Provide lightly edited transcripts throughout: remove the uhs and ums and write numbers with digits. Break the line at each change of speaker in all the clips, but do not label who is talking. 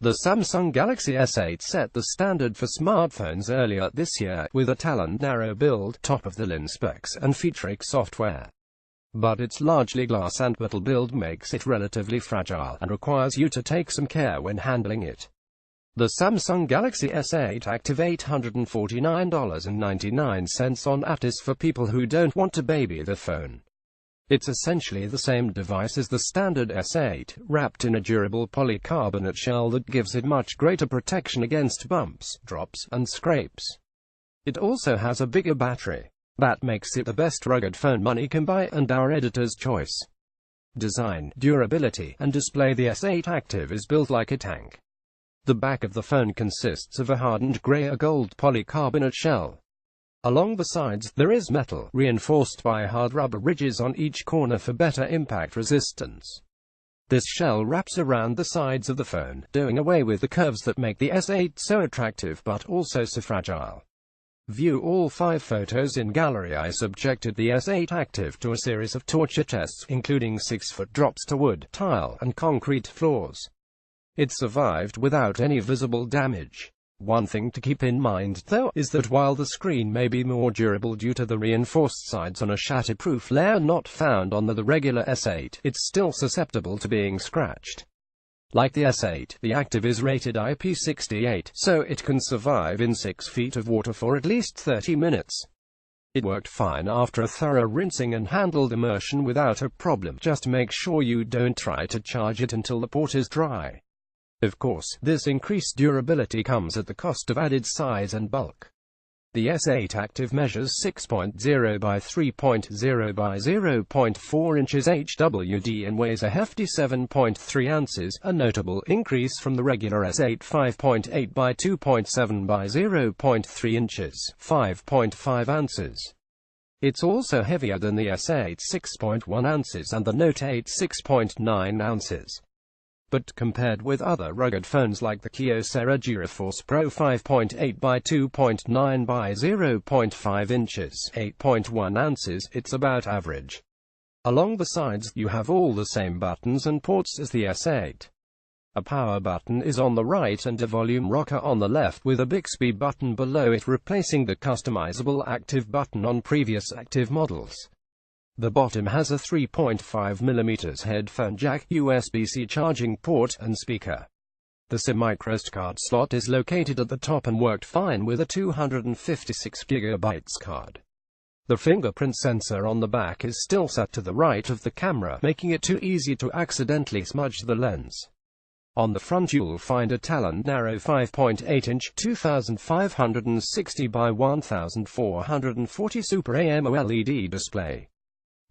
The Samsung Galaxy S8 set the standard for smartphones earlier this year, with a talent narrow build, top-of-the-line specs, and featuring software. But its largely glass and metal build makes it relatively fragile, and requires you to take some care when handling it. The Samsung Galaxy S8 Active $849.99 on at&t for people who don't want to baby the phone. It's essentially the same device as the standard S8, wrapped in a durable polycarbonate shell that gives it much greater protection against bumps, drops, and scrapes. It also has a bigger battery. That makes it the best rugged phone money can buy and our editor's choice. Design, durability, and display. The S8 Active is built like a tank. The back of the phone consists of a hardened grey or gold polycarbonate shell. Along the sides, there is metal, reinforced by hard rubber ridges on each corner for better impact resistance. This shell wraps around the sides of the phone, doing away with the curves that make the S8 so attractive but also so fragile. View all 5 photos in gallery. I subjected the S8 Active to a series of torture tests, including 6-foot drops to wood, tile, and concrete floors. It survived without any visible damage. One thing to keep in mind, though, is that while the screen may be more durable due to the reinforced sides on a shatterproof layer not found on the regular S8, it's still susceptible to being scratched. Like the S8, the Active is rated IP68, so it can survive in 6 feet of water for at least 30 minutes. It worked fine after a thorough rinsing and handled immersion without a problem. Just make sure you don't try to charge it until the port is dry. Of course, this increased durability comes at the cost of added size and bulk. The S8 Active measures 6.0 by 3.0 by 0.4 inches HWD and weighs a hefty 7.3 ounces, a notable increase from the regular S8 5.8 by 2.7 by 0.3 inches, 5.5 ounces. It's also heavier than the S8 6.1 ounces and the Note 8 6.9 ounces. But compared with other rugged phones like the Kyocera Duraforce Pro 5.8 by 2.9 by 0.5 inches, 8.1 ounces, it's about average. Along the sides, you have all the same buttons and ports as the S8. A power button is on the right and a volume rocker on the left, with a Bixby button below it replacing the customizable Active button on previous Active models. The bottom has a 3.5mm headphone jack, USB-C charging port, and speaker. The SIM microSD card slot is located at the top and worked fine with a 256GB card. The fingerprint sensor on the back is still set to the right of the camera, making it too easy to accidentally smudge the lens. On the front you'll find a talent narrow 5.8-inch 2560 by 1440 Super AMOLED display.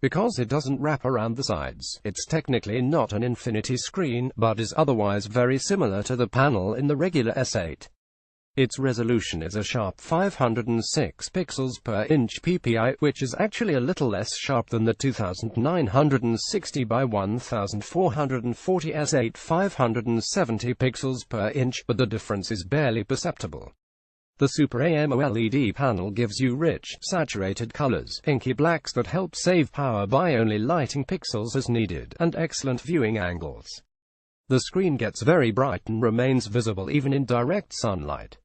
Because it doesn't wrap around the sides, it's technically not an infinity screen, but is otherwise very similar to the panel in the regular S8. Its resolution is a sharp 506 pixels per inch ppi, which is actually a little less sharp than the 2960 by 1440 S8 570 pixels per inch, but the difference is barely perceptible. The Super AMOLED panel gives you rich, saturated colors, inky blacks that help save power by only lighting pixels as needed, and excellent viewing angles. The screen gets very bright and remains visible even in direct sunlight.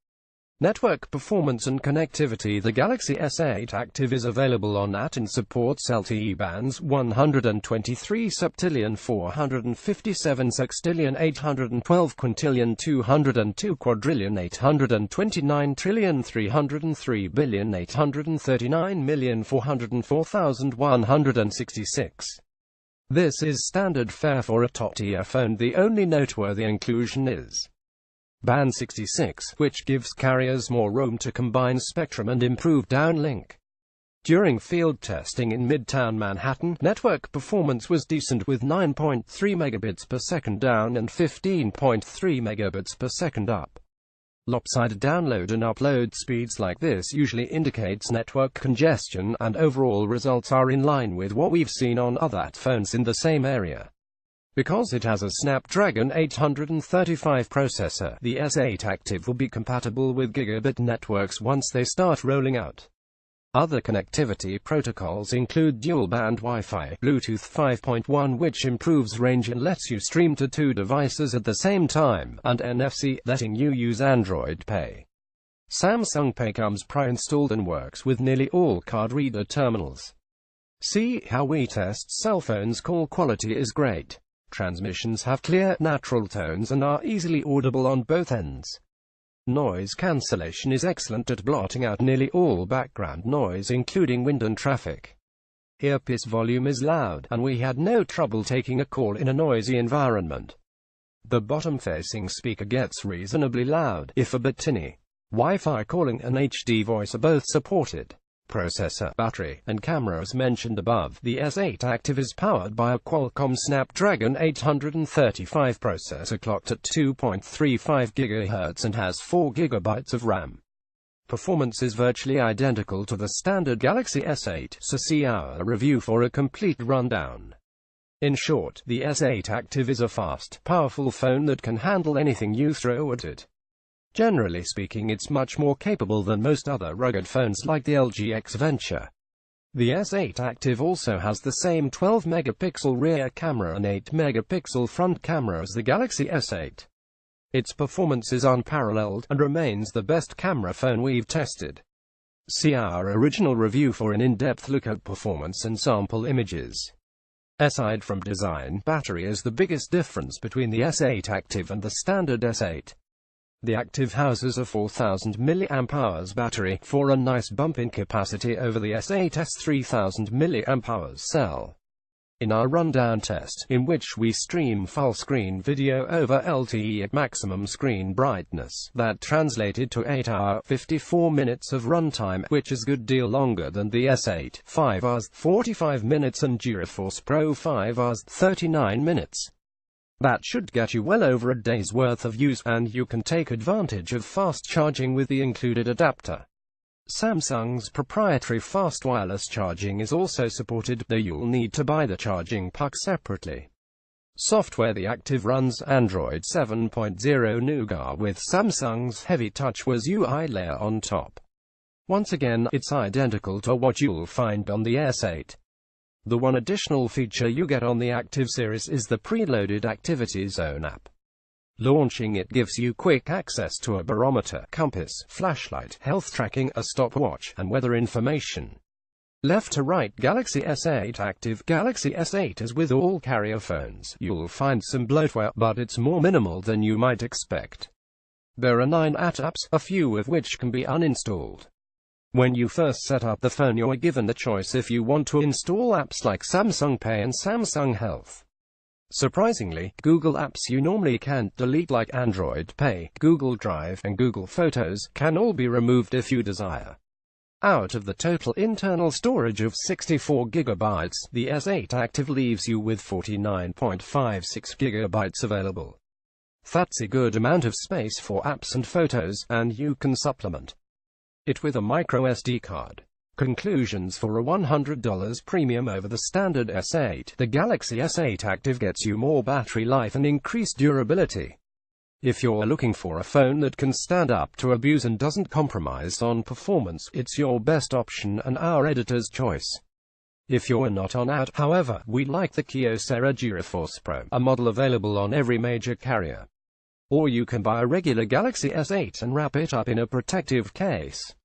Network performance and connectivity. The Galaxy S8 Active is available on at&t and supports LTE bands 123 septillion 457 sextillion 812 quintillion 202 quadrillion 829 trillion 303 billion 839,404,166. This is standard fare for a top-tier phone. The only noteworthy inclusion is Band 66, which gives carriers more room to combine spectrum and improve downlink. During field testing in Midtown Manhattan, network performance was decent with 9.3 megabits per second down and 15.3 megabits per second up. Lopsided download and upload speeds like this usually indicates network congestion, and overall results are in line with what we've seen on other phones in the same area. Because it has a Snapdragon 835 processor, the S8 Active will be compatible with gigabit networks once they start rolling out. Other connectivity protocols include dual-band Wi-Fi, Bluetooth 5.1 which improves range and lets you stream to 2 devices at the same time, and NFC, letting you use Android Pay. Samsung Pay comes pre-installed and works with nearly all card reader terminals. See how we test cell phones. Call quality is great. Transmissions have clear, natural tones and are easily audible on both ends. Noise cancellation is excellent at blotting out nearly all background noise including wind and traffic. Earpiece volume is loud, and we had no trouble taking a call in a noisy environment. The bottom-facing speaker gets reasonably loud, if a bit tinny. Wi-Fi calling and HD voice are both supported. Processor, battery, and camera as mentioned above. The S8 Active is powered by a Qualcomm Snapdragon 835 processor clocked at 2.35 GHz and has 4 GB of RAM. Performance is virtually identical to the standard Galaxy S8, so see our review for a complete rundown. In short, the S8 Active is a fast, powerful phone that can handle anything you throw at it. Generally speaking, it's much more capable than most other rugged phones like the LG X Venture. The S8 Active also has the same 12-megapixel rear camera and 8-megapixel front camera as the Galaxy S8. Its performance is unparalleled, and remains the best camera phone we've tested. See our original review for an in-depth look at performance and sample images. Aside from design, battery is the biggest difference between the S8 Active and the standard S8. The Active houses a 4000 mAh battery, for a nice bump in capacity over the S8's 3000 mAh cell. In our rundown test, in which we stream full-screen video over LTE at maximum screen brightness, that translated to 8 hours, 54 minutes of runtime, which is a good deal longer than the S8, 5 hours, 45 minutes and GeForce Pro 5 hours, 39 minutes. That should get you well over a day's worth of use, and you can take advantage of fast charging with the included adapter. Samsung's proprietary fast wireless charging is also supported, though you'll need to buy the charging puck separately. Software: the Active runs Android 7.0 Nougat with Samsung's heavy TouchWiz UI layer on top. Once again, it's identical to what you'll find on the S8. The one additional feature you get on the Active series is the preloaded Activity Zone app. Launching it gives you quick access to a barometer, compass, flashlight, health tracking, a stopwatch, and weather information. Left to right: Galaxy S8 Active. Galaxy S8 as with all carrier phones, you'll find some bloatware, but it's more minimal than you might expect. There are 9 apps, a few of which can be uninstalled. When you first set up the phone, you're given the choice if you want to install apps like Samsung Pay and Samsung Health. Surprisingly, Google apps you normally can't delete like Android Pay, Google Drive, and Google Photos, can all be removed if you desire. Out of the total internal storage of 64 GB, the S8 Active leaves you with 49.56 GB available. That's a good amount of space for apps and photos, and you can supplement it with a microSD card. Conclusions: for a $100 premium over the standard S8, the Galaxy S8 Active gets you more battery life and increased durability. If you're looking for a phone that can stand up to abuse and doesn't compromise on performance, it's your best option and our editor's choice. If you're not on out, however, we like the Kyocera GeForce Pro, a model available on every major carrier. Or you can buy a regular Galaxy S8 and wrap it up in a protective case.